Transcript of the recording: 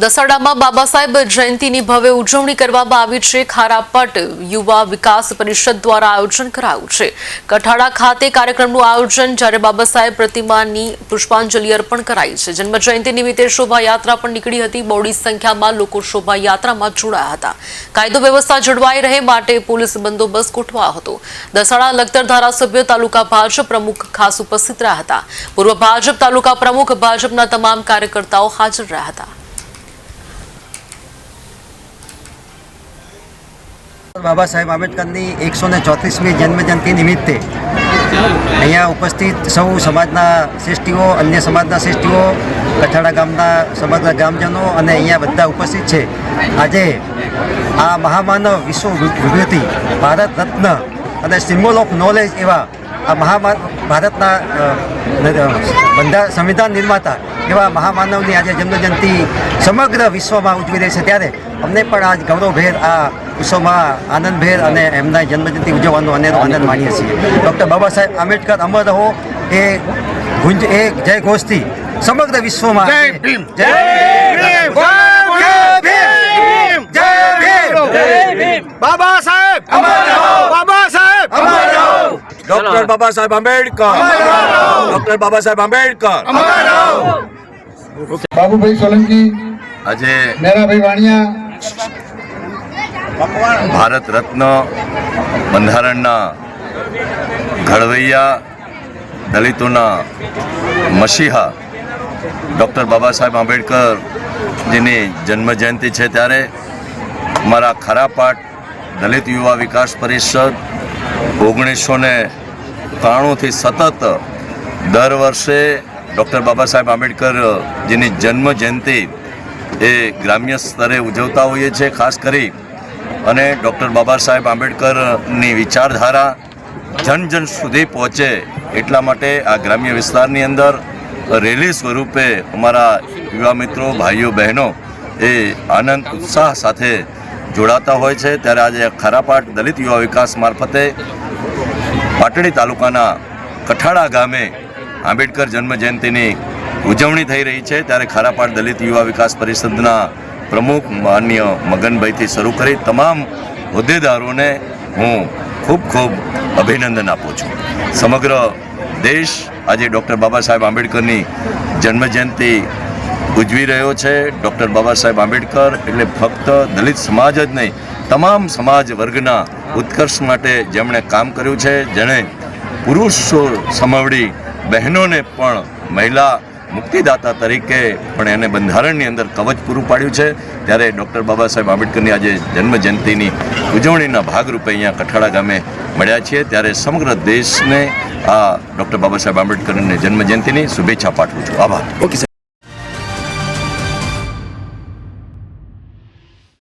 દસાડામાં બાબા સાહેબ જયંતિની ભવ્ય ઉજવણી કરવામાં આવી છે। ખારાપટ યુવા વિકાસ પરિષદ દ્વારા આયોજન કરાયું છે। કઠાડા ખાતે કાર્યક્રમનું આયોજન, જ્યારે બાબા સાહેબ પ્રતિમાની પુષ્પાંજલિ અર્પણ કરાઈ છે। જન્મ જયંતિ નિમિત્તે શોભાયાત્રા પણ નીકળી હતી। બહોળી સંખ્યામાં લોકો શોભાયાત્રામાં જોડાયા હતા। કાયદો વ્યવસ્થા જળવાઈ રહે માટે પોલીસ બંદોબસ્ત ગોઠવાયો હતો। દસાડા લખતર ધારાસભ્ય, તાલુકા ભાજપ પ્રમુખ ખાસ ઉપસ્થિત રહ્યા હતા। પૂર્વ ભાજપ તાલુકા પ્રમુખ, ભાજપના તમામ કાર્યકર્તાઓ હાજર રહ્યા હતા। बाबा साहेब आंबेडकरनी 134મી जन्मजयंती निमित्ते અહીંયા ઉપસ્થિત સૌ સમાજના શ્રેષ્ઠીઓ, અન્ય સમાજના શ્રેષ્ઠીઓ, કઠાડા ગામના સમગ્ર ગ્રામજનો અને અહીંયા બધા ઉપસ્થિત છે। આજે આ મહામાનવ વિશ્વ વિભૂતિ, ભારત રત્ન અને સિમ્બોલ ઓફ નોલેજ એવા આ ભારતના સંવિધાન નિર્માતા એવા મહામાનવની આજે જન્મજયંતિ સમગ્ર વિશ્વમાં ઉજવી રહી છે। ત્યારે અમને પણ આજ ગૌરવભેર આ વિશ્વમાં આનંદભેર અને એમના જન્મજયંતિ ઉજવવાનો અનેરો આનંદ માણીએ છીએ। ડૉક્ટર બાબા સાહેબ આંબેડકર અમર રહો એ ગુંજ એ જય ઘોષથી સમગ્ર વિશ્વમાં જય ભીમ, જય ભીમ, જય ભીમ, बाबा साहेब अमर रहो, बाबा साहेब अमर रहो, डॉक्टर बाबा साहेब आंबेडकर, डॉक्टर बाबा साहेब आंबेडकर अमर रहो। बाबूभाई सोलंकी, આજે मेरा भाई वाणिया, ભારત રત્ન, બંધારણના ઘડવૈયા, દલિતોના મસીહા ડૉક્ટર બાબા સાહેબ આંબેડકરજીની જન્મજયંતિ છે। ત્યારે અમારા ખારાપાટ દલિત યુવા વિકાસ પરિષદ 1993થી સતત દર વર્ષે ડૉક્ટર બાબા સાહેબ આંબેડકરજીની જન્મજયંતિ એ ગ્રામ્ય સ્તરે ઉજવતા હોઈએ છીએ। ખાસ કરી અને ડૉક્ટર બાબા સાહેબ આંબેડકરની વિચારધારા જન જન સુધી પહોંચે એટલા માટે આ ગ્રામ્ય વિસ્તારની અંદર રેલી સ્વરૂપે અમારા યુવા મિત્રો, ભાઈઓ, બહેનો એ આનંદ ઉત્સાહ સાથે જોડાતા હોય છે। ત્યારે આજે ખારાપાટ દલિત યુવા વિકાસ મારફતે પાટડી તાલુકાના કઠાડા ગામે આંબેડકર જન્મજયંતિની ઉજવણી થઈ રહી છે। ત્યારે ખારાપાટ દલિત યુવા વિકાસ પરિષદના પ્રમુખ માનનીય મગનભાઈથી શરૂ કરી તમામ હોદ્દેદારોને હું ખૂબ ખૂબ અભિનંદન આપું છું। સમગ્ર દેશ આજે ડૉક્ટર બાબા સાહેબ આંબેડકરની જન્મજયંતિ ઉજવી રહ્યો છે। ડૉક્ટર બાબા સાહેબ આંબેડકર એટલે ફક્ત દલિત સમાજ જ નહીં, તમામ સમાજ વર્ગના ઉત્કર્ષ માટે જેમણે કામ કર્યું છે, જેણે પુરુષો સમવડી બહેનોને પણ મહિલા મુક્તિદાતા તરીકે પણ એને બંધારણની અંદર કવચ પૂરું પાડ્યું છે। ત્યારે ડૉક્ટર બાબા સાહેબ આંબેડકરની આજે જન્મજયંતિની ઉજવણીના ભાગરૂપે અહીંયા કઠાડા ગામે મળ્યા છીએ। ત્યારે સમગ્ર દેશને આ ડૉક્ટર બાબા સાહેબ આંબેડકરની જન્મજયંતિની શુભેચ્છા પાઠવું છું। આભાર। Okay sir.